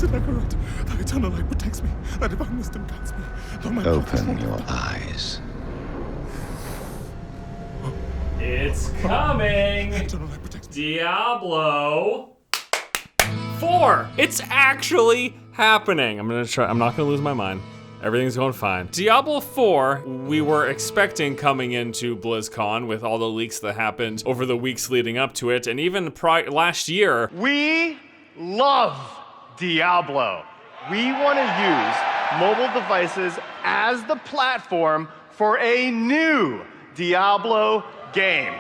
is it ever right? Thy eternal light protects me, thy divine wisdom guides me. Though my path is Open walked your upon- eyes. It's coming! Eternal light protects me. Diablo 4! It's actually happening. I'm not gonna lose my mind. Everything's going fine. Diablo 4, we were expecting coming into BlizzCon with all the leaks that happened over the weeks leading up to it, and even last year. We love Diablo. We want to use mobile devices as the platform for a new Diablo game.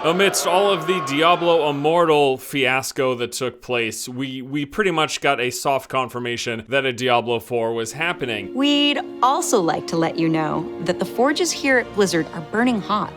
Amidst all of the Diablo Immortal fiasco that took place, we pretty much got a soft confirmation that a Diablo 4 was happening. We'd also like to let you know that the forges here at Blizzard are burning hot,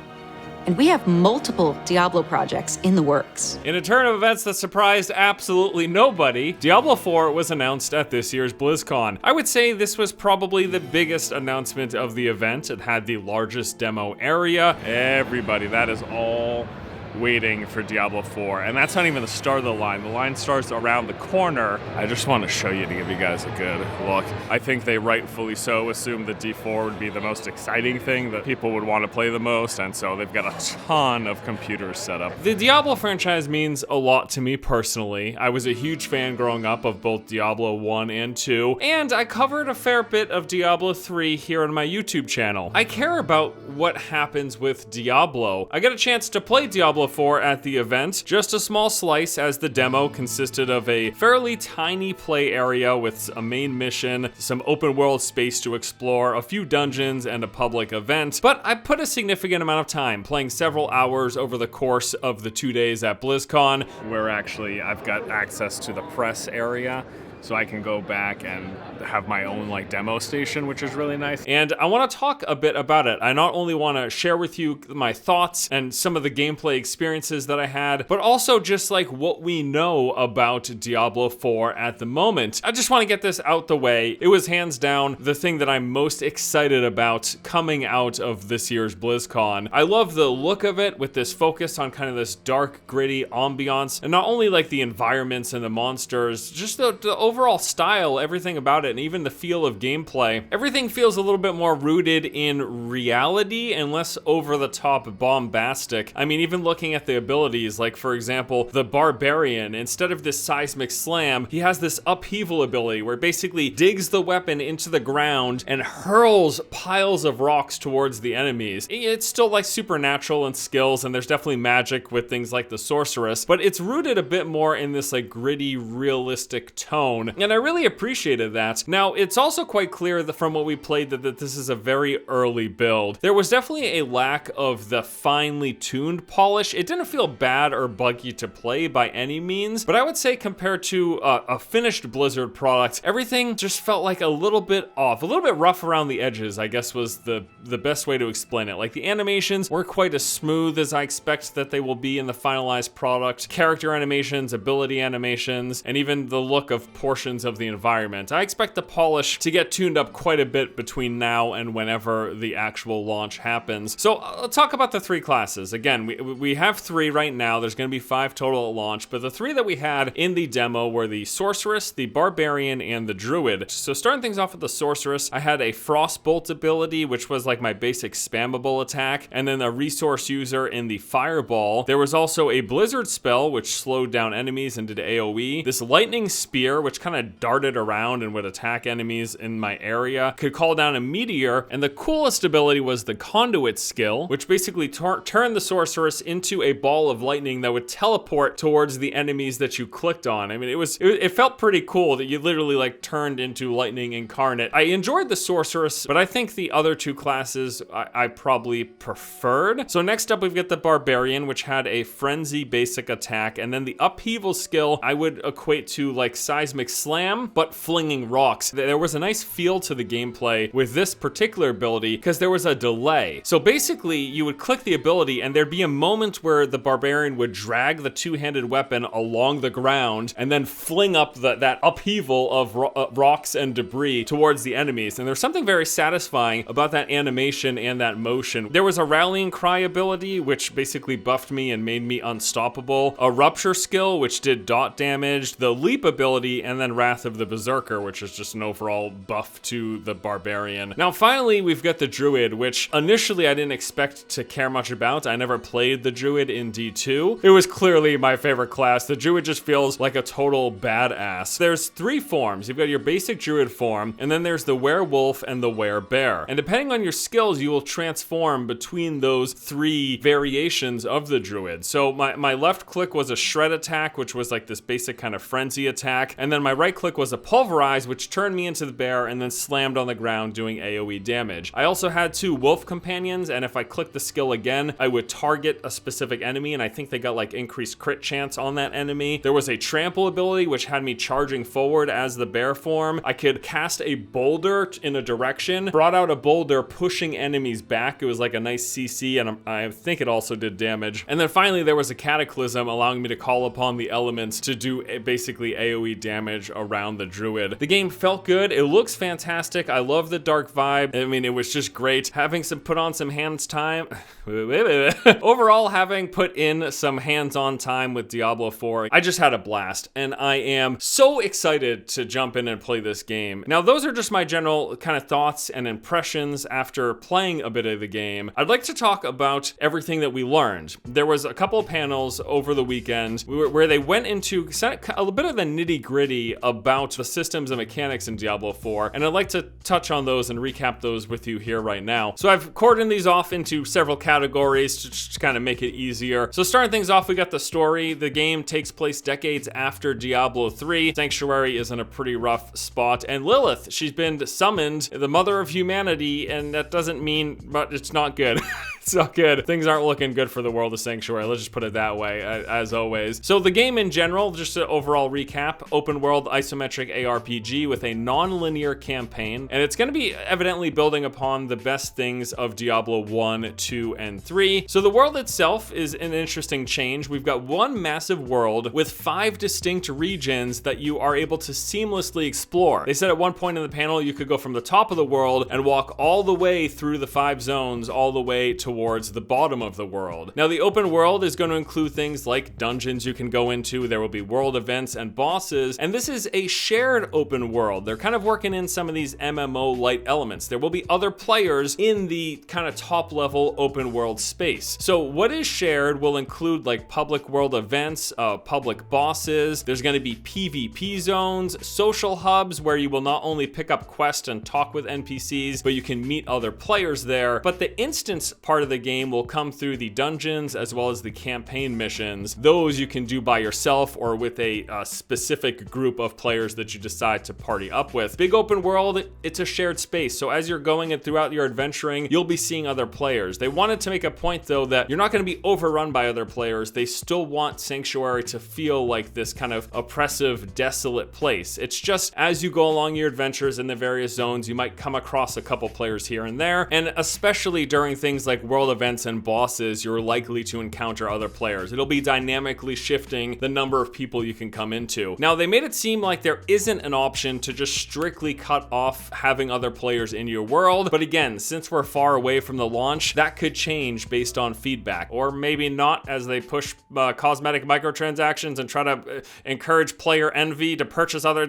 and we have multiple Diablo projects in the works. In a turn of events that surprised absolutely nobody, Diablo 4 was announced at this year's BlizzCon. I would say this was probably the biggest announcement of the event. It had the largest demo area. Everybody, that is all waiting for Diablo 4, and that's not even the start of the line. The line starts around the corner. I just want to show you to give you guys a good look. I think they rightfully so assumed that D4 would be the most exciting thing that people would want to play the most, and so they've got a ton of computers set up. The Diablo franchise means a lot to me personally. I was a huge fan growing up of both Diablo 1 and 2, and I covered a fair bit of Diablo 3 here on my YouTube channel. I care about what happens with Diablo. I got a chance to play Diablo 4 at the event, just a small slice, as the demo consisted of a fairly tiny play area with a main mission, some open world space to explore, a few dungeons, and a public event. But I put a significant amount of time, playing several hours over the course of the 2 days at BlizzCon, where actually I've got access to the press area, so I can go back and have my own demo station, which is really nice. And I want to talk a bit about it. I not only want to share with you my thoughts and some of the gameplay experiences that I had, but also just what we know about Diablo 4 at the moment. I just want to get this out the way. It was hands down the thing that I'm most excited about coming out of this year's BlizzCon. I love the look of it with this focus on kind of this dark, gritty ambiance, and not only the environments and the monsters, just the overall style, everything about it, and even the feel of gameplay. Everything feels a little bit more rooted in reality and less over-the-top bombastic. I mean, even looking at the abilities, for example, the Barbarian, instead of this seismic slam, he has this upheaval ability where it basically digs the weapon into the ground and hurls piles of rocks towards the enemies. It's still supernatural in skills, and there's definitely magic with things like the Sorceress, but it's rooted a bit more in this gritty, realistic tone. And I really appreciated that. Now, it's also quite clear that from what we played that this is a very early build. There was definitely a lack of the finely tuned polish. It didn't feel bad or buggy to play by any means, but I would say compared to a finished Blizzard product, everything just felt a little bit off, a little bit rough around the edges, I guess was the best way to explain it. The animations weren't quite as smooth as I expect that they will be in the finalized product. Character animations, ability animations, and even the look of portions of the environment. I expect the polish to get tuned up quite a bit between now and whenever the actual launch happens. So let's talk about the three classes. Again, we have 3 right now. There's going to be 5 total at launch, but the 3 that we had in the demo were the Sorceress, the Barbarian, and the Druid. So starting things off with the Sorceress, I had a Frostbolt ability, which was my basic spammable attack, and then a resource user in the Fireball. There was also a Blizzard spell, which slowed down enemies and did AoE. This Lightning Spear, which kind of darted around and would attack enemies in my area, could call down a meteor, and the coolest ability was the Conduit skill, which basically turned the Sorceress into a ball of lightning that would teleport towards the enemies that you clicked on. I mean, it felt pretty cool that you literally turned into lightning incarnate. I enjoyed the Sorceress, but I think the other 2 classes I probably preferred. So next up, we've got the Barbarian, which had a Frenzy basic attack, and then the Upheaval skill I would equate to Seismic Slam, but flinging rocks. There was a nice feel to the gameplay with this particular ability because there was a delay. So basically, you would click the ability and there'd be a moment where the Barbarian would drag the two-handed weapon along the ground and then fling up that upheaval of rocks and debris towards the enemies. And there's something very satisfying about that animation and that motion. There was a Rallying Cry ability, which basically buffed me and made me unstoppable. A Rupture skill, which did dot damage. The Leap ability, and and then Wrath of the Berserker, which is just an overall buff to the Barbarian. Now finally, we've got the Druid, which initially I didn't expect to care much about. I never played the Druid in D2. It was clearly my favorite class. The Druid just feels like a total badass. There's 3 forms. You've got your basic Druid form, and then there's the Werewolf and the Werebear. And depending on your skills, you will transform between those 3 variations of the Druid. So my left click was a Shred attack, which was like this basic kind of frenzy attack, and then my right click was a Pulverize, which turned me into the bear and then slammed on the ground doing AoE damage. I also had 2 Wolf companions, and if I clicked the skill again, I would target a specific enemy, and I think they got like increased crit chance on that enemy. There was a Trample ability, which had me charging forward as the bear form. I could cast a boulder in a direction, brought out a boulder pushing enemies back. It was like a nice CC, and I think it also did damage. And then finally, there was a Cataclysm, allowing me to call upon the elements to do basically AoE damage around the Druid. The game felt good. It looks fantastic. I love the dark vibe. I mean, it was just great. Having put on some hands time. Overall, having put in some hands-on time with Diablo 4, I just had a blast, and I am so excited to jump in and play this game. Now, those are just my general kind of thoughts and impressions after playing a bit of the game. I'd like to talk about everything that we learned. There was a couple of panels over the weekend where they went into a little bit of the nitty-gritty about the systems and mechanics in Diablo 4, and I'd like to touch on those and recap those with you here right now. So I've cordoned these off into several categories to just kind of make it easier. So starting things off, we got the story. The game takes place decades after Diablo 3. Sanctuary is in a pretty rough spot, and Lilith, she's been summoned, the mother of humanity, and that doesn't mean, but it's not good. It's not good. Things aren't looking good for the world of Sanctuary. Let's just put it that way, as always. So the game in general, just an overall recap, open world isometric ARPG with a non-linear campaign, and it's going to be evidently building upon the best things of Diablo 1, 2, and 3. So the world itself is an interesting change. We've got one massive world with 5 distinct regions that you are able to seamlessly explore. They said at one point in the panel you could go from the top of the world and walk all the way through the 5 zones, all the way towards the bottom of the world. Now, the open world is going to include things like dungeons you can go into. There will be world events and bosses, and this is a shared open world. They're kind of working in some of these MMO-light elements. There will be other players in the kind of top-level open world space. So what is shared will include like public world events, public bosses. There's going to be PvP zones, social hubs where you will not only pick up quests and talk with NPCs, but you can meet other players there. But the instance part of the game will come through the dungeons as well as the campaign missions. Those you can do by yourself or with a specific group of players that you decide to party up with. Big open world, it's a shared space. So as you're going and throughout your adventuring, you'll be seeing other players. They wanted to make a point though that you're not going to be overrun by other players. They still want Sanctuary to feel like this kind of oppressive, desolate place. It's just as you go along your adventures in the various zones, you might come across a couple players here and there, and especially during things like world events and bosses, you're likely to encounter other players. It'll be dynamically shifting the number of people you can come into. Now, they made it seem like there isn't an option to just strictly cut off having other players in your world, but again, since we're far away from the launch, that could change based on feedback, or maybe not as they push cosmetic microtransactions and try to encourage player envy to purchase other...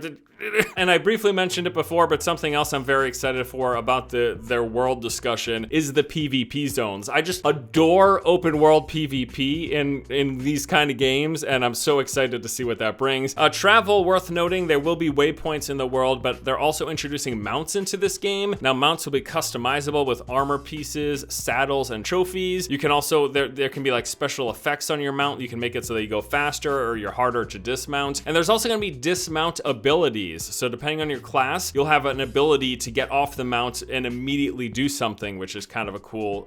And I briefly mentioned it before, but something else I'm very excited for about their world discussion is the PvP zones. I just adore open world PvP in these kind of games, and I'm so excited to see what that brings. Travel, worth noting, there will be waypoints in the world, but they're also introducing mounts into this game. Now, mounts will be customizable with armor pieces, saddles, and trophies. You can also, there can be like special effects on your mount. You can make it so that you go faster or you're harder to dismount. And there's also going to be dismount abilities. So depending on your class, you'll have an ability to get off the mount and immediately do something, which is kind of a cool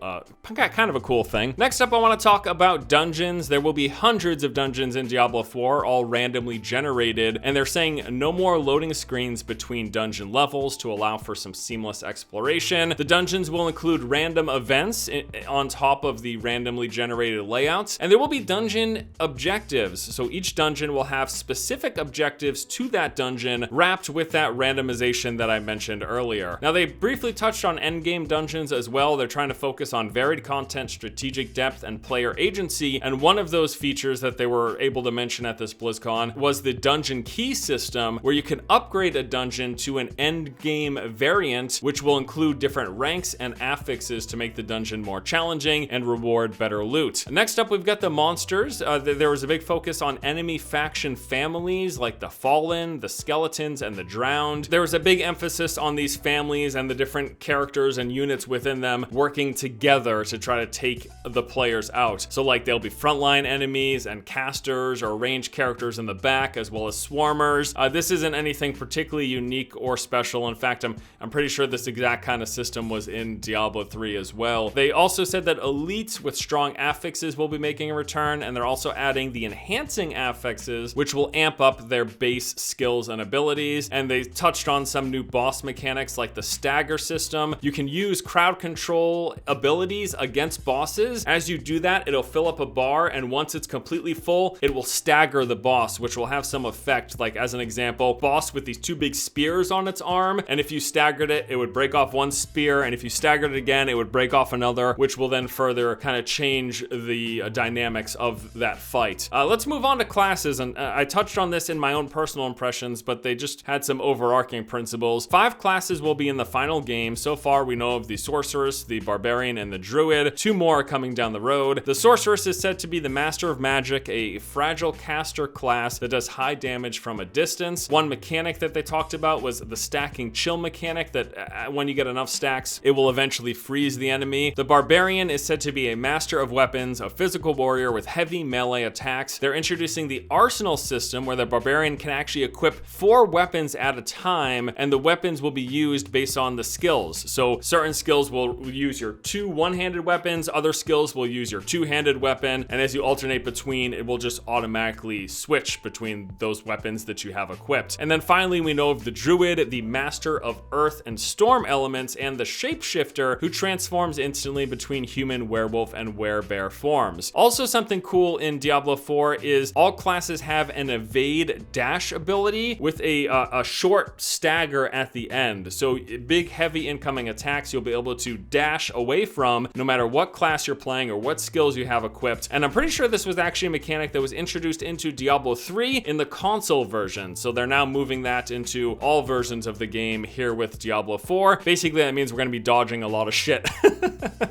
thing. Next up, I want to talk about dungeons. There will be hundreds of dungeons in Diablo 4, all randomly generated, and they're saying no more loading screens between dungeon levels to allow for some seamless exploration. The dungeons will include random events on top of the randomly generated layouts, and there will be dungeon objectives. So each dungeon will have specific objectives to that dungeon wrapped with that randomization that I mentioned earlier. Now, they briefly touched on endgame dungeons as well. They're trying to focus on varied content, strategic depth, and player agency. And one of those features that they were able to mention at this BlizzCon was the dungeon key system, where you can upgrade a dungeon to an end game variant, which will include different ranks and affixes to make the dungeon more challenging and reward better loot. Next up, we've got the monsters. There was a big focus on enemy faction families like the Fallen, the Skeletons, and the Drowned. There was a big emphasis on these families and the different characters and units within them working together to try to take the players out. So like there'll be frontline enemies and casters or ranged characters in the back, as well as swarmers. This isn't anything particularly unique or special. In fact, I'm pretty sure this exact kind of system was in Diablo 3 as well. They also said that elites with strong affixes will be making a return, and they're also adding the enhancing affixes, which will amp up their base skills and abilities. And they touched on some new boss mechanics like the stagger system. You can use crowd control abilities against bosses. As you do that, it'll fill up a bar, and once it's completely full, it will stagger the boss, which will have some effect. Like as an example, boss with these two big spears on its arm, and if you staggered it, it would break off one spear, and if you staggered it again, it would break off another, which will then further kind of change the dynamics of that fight. Let's move on to classes, and I touched on this in my own personal impressions, but they just had some overarching principles. 5 classes will be in the final game. So far, we know of the Sorceress, the Barbarian, and the Druid. 2 more are coming down the road. The Sorceress is said to be the Master of Magic, a fragile caster class that does high damage from a distance. One mechanic that they talked about was the stacking chill mechanic, that when you get enough stacks, it will eventually freeze the enemy. The Barbarian is said to be a master of weapons, a physical warrior with heavy melee attacks. They're introducing the Arsenal system, where the Barbarian can actually equip 4 weapons at a time, and the weapons will be used based on the skills. So certain skills will use your 2 one-handed weapons, other skills will use your 2-handed weapon, and as you alternate between, it will just automatically switch between those weapons that you have equipped. And then finally, we know of the Druid, the master of earth and storm elements, and the Shapeshifter, who transforms instantly between human, werewolf, and werebear forms. Also, something cool in Diablo 4 is all classes have an evade dash ability with a short stagger at the end. So big, heavy incoming attacks you'll be able to dash away from no matter what class you're playing or what skills you have equipped. And I'm pretty sure this was actually a mechanic that was introduced into Diablo 3 in the console version. So they're now moving that into all versions of the game here with Diablo 4. Basically, that means we're going to be dodging a lot of shit.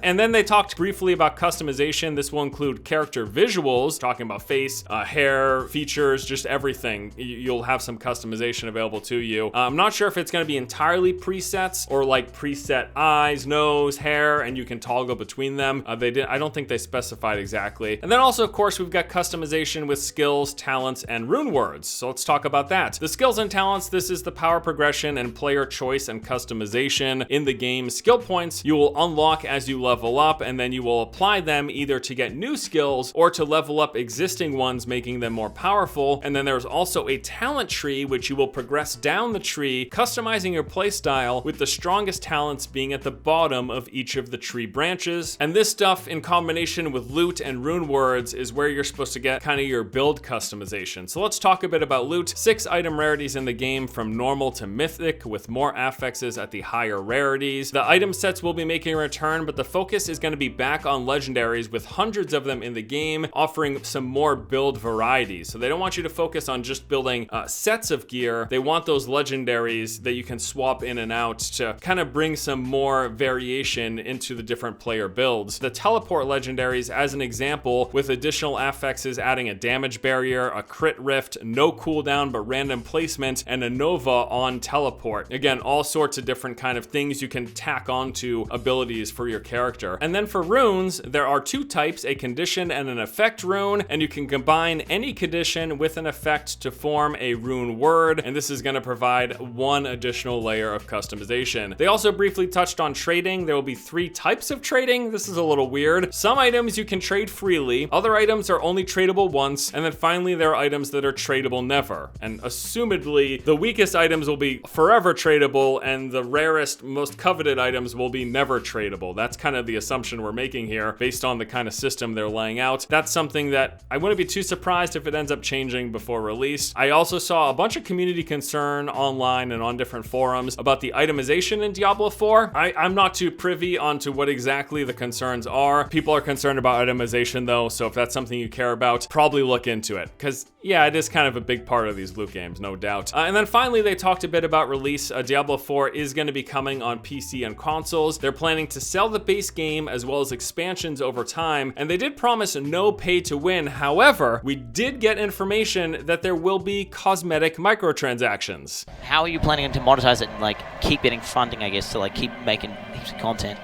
And then they talked briefly about customization. This will include character visuals, talking about face, hair, features, just everything. You'll have some customization available to you. I'm not sure if it's going to be entirely presets or like preset eyes, nose, hair, and you can toggle between them. I don't think they specified exactly. And then also, of course, we've got customization with skills, talents, and rune words. So let's talk about that. The skills and talents, this is the power progression and player choice and customization in the game. Skill points you will unlock as you level up, and then you will apply them either to get new skills or to level up existing ones, making them more powerful. And then there's also a talent tree, which you will progress down the tree, customizing your playstyle with the strongest talents being at the bottom of each of the tree branches. And this stuff, in combination with loot and rune words, is where you're supposed to get kind of your build customization. So let's talk a bit about loot. 6 item rarities in the game, from normal to mythic, with more affixes at the higher rarities. The item sets will be making a return, but the focus is going to be back on legendaries, with hundreds of them in the game, offering some more build variety. So they don't want you to focus on just building sets of gear. They want those legendaries that you can swap in and out to kind of bring some more variation into the different player builds. The teleport legendaries, as an example, with additional affixes adding a damage barrier, a crit rift, no cooldown but random placement, and a nova on teleport. Again, all sorts of different kind of things you can tack onto abilities for your character. And then for runes, there are 2 types, a condition and an effect rune, and you can combine any condition with an effect to form a rune word, and this is going to provide 1 additional layer of customization. They also briefly touched on trading. There will be 3 types of trading. This is a little weird. Some items you can trade freely, other items are only tradable once, and then finally there are items that are tradable never. And assumedly, the weakest items will be forever tradable, and the rarest, most coveted items will be never tradable. That's kind of the assumption we're making here based on the kind of system they're laying out. That's something that I wouldn't be too surprised if it ends up changing before release. I also saw a bunch of community concern online and on different forums about the itemization in Diablo 4. I'm not too privy onto what exactly exactly the concerns are. People are concerned about itemization though, so if that's something you care about, probably look into it. Because yeah, it is kind of a big part of these loot games, no doubt. And then finally, they talked a bit about release. Diablo 4 is going to be coming on PC and consoles. They're planning to sell the base game as well as expansions over time, and they did promise no pay to win. However, we did get information that there will be cosmetic microtransactions. How are you planning to monetize it and like keep getting funding, I guess, to like keep making heaps of content?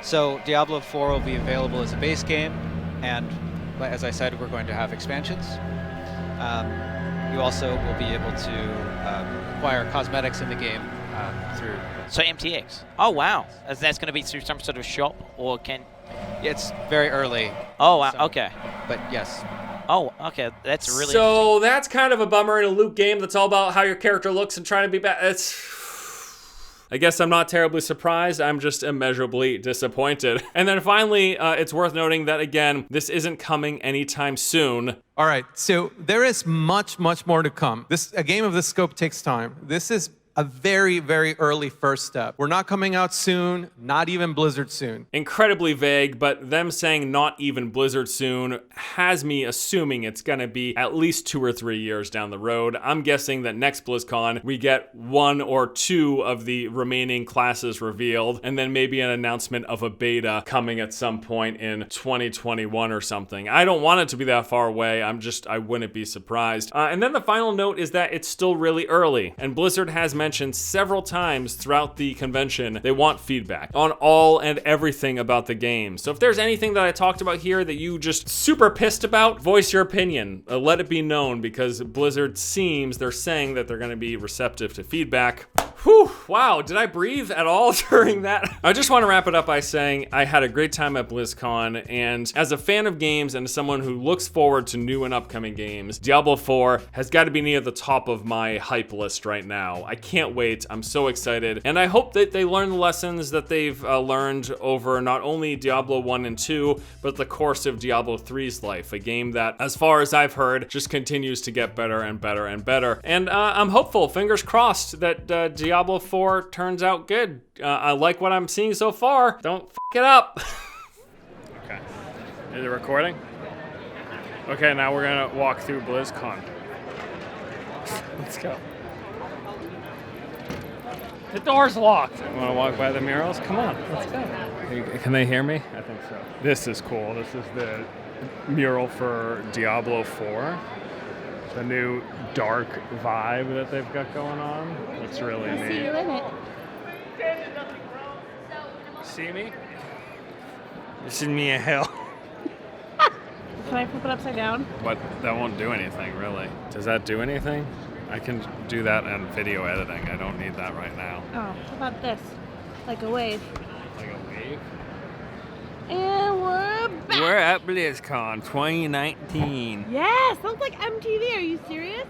So Diablo 4 will be available as a base game, and as I said, we're going to have expansions. You also will be able to acquire cosmetics in the game through... So MTX. Oh wow, that's going to be through some sort of shop, or can... It's very early. Oh wow, so, okay. But yes. Oh, okay, that's really So that's kind of a bummer in a loot game that's all about how your character looks and trying to be bad. I guess I'm not terribly surprised. I'm just immeasurably disappointed. And then finally, it's worth noting that, again, this isn't coming anytime soon. All right, so there is much, much more to come. A game of this scope takes time. This is a very, very early first step. We're not coming out soon, not even Blizzard soon. Incredibly vague, but them saying not even Blizzard soon has me assuming it's gonna be at least 2 or 3 years down the road. I'm guessing that next BlizzCon, we get 1 or 2 of the remaining classes revealed, and then maybe an announcement of a beta coming at some point in 2021 or something. I don't want it to be that far away. I wouldn't be surprised. And then the final note is that it's still really early, and Blizzard has mentioned several times throughout the convention they want feedback on all and everything about the game. So if there's anything that I talked about here that you just super pissed about, voice your opinion. Let it be known, because Blizzard they're saying that they're going to be receptive to feedback. Whew, wow, did I breathe at all during that? I just want to wrap it up by saying I had a great time at BlizzCon, and as a fan of games and as someone who looks forward to new and upcoming games, Diablo 4 has got to be near the top of my hype list right now. I can't wait. I'm so excited, and I hope that they learn the lessons that they've learned over not only Diablo 1 and 2, but the course of Diablo 3's life, a game that, as far as I've heard, just continues to get better and better and better. And I'm hopeful, fingers crossed, that Diablo 4 turns out good. I like what I'm seeing so far. Don't f it up. Okay. Is it recording? Okay, now we're gonna walk through BlizzCon. Let's go. The door's locked. You wanna walk by the murals? Come on, let's go. Can they hear me? I think so. This is cool. This is the mural for Diablo 4. The new dark vibe that they've got going on. Looks really neat. See you in it. See me? This is me in hell. Can I flip it upside down? But that won't do anything, really. Does that do anything? I can do that in video editing. I don't need that right now. Oh, how about this? Like a wave. Like a wave? And we're back! We're at BlizzCon 2019. Yes! Sounds like MTV. Are you serious?